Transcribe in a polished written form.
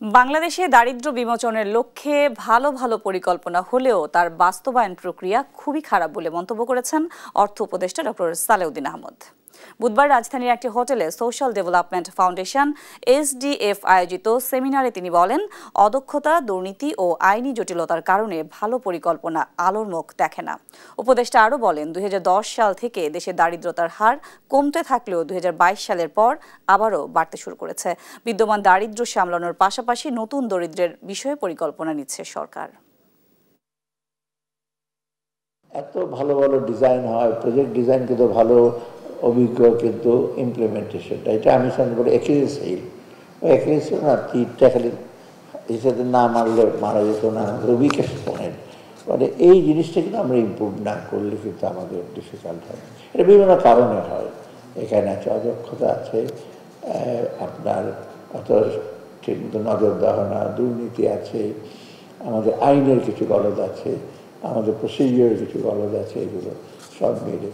বাংলাদেশে দারিদ্র্য বিমোচনের লক্ষ্যে ভালো ভালো পরিকল্পনা হলেও তার বাস্তবায়ন প্রক্রিয়া খুবই খারাপ বলে মন্তব্য করেছেন অর্থ উপদেষ্টা ডক্টর সালেউদ্দিন আহমদ। বুধবার রাজধানীর একটি হোটেলে সোশ্যাল ডেভেলপমেন্ট ফাউন্ডেশন SDF আয়োজিত সেমিনারে তিনি বলেন, অদক্ষতা, দুর্নীতি ও আইনি জটিলতার কারণে ভালো পরিকল্পনা আলোর মুখ দেখে না। উপদেষ্টা আরও বলেন, 2010 সাল থেকে দেশে দারিদ্রতার হার কমতে থাকলেও 2022 সালের পর আবারও বাড়তে শুরু করেছে। বিদ্যমান দারিদ্র্য সামলানোর পাশাপাশি নতুন দরিদ্রের বিষয়ে পরিকল্পনা নিচ্ছে সরকার। এত ভালো ভালো ডিজাইন হয়, প্রজেক্ট ডিজাইন কিন্তু ভালো, অভিজ্ঞ, কিন্তু ইমপ্লিমেন্টেশনটা এটা আমি মনে করি একিলিস হিল। ওই একিলিস না, তীরটা খালি হিসেবে না মারলে মারা যেত না, উইকেস্ট পয়েন্ট। মানে এই জিনিসটা কিন্তু আমরা ইম্প্রুভ না করলে কিন্তু আমাদের ডিফিকাল্ট হয়। এটা বিভিন্ন কারণে হয়। এখানে আছে অদক্ষতা আছে, আপনার অত ঠিক মতো নজর দেওয়া না, দুর্নীতি আছে, আমাদের আইনের কিছু গলদ আছে, আমাদের প্রসিডিওরের কিছু গলদ আছে, এগুলো সব মিলে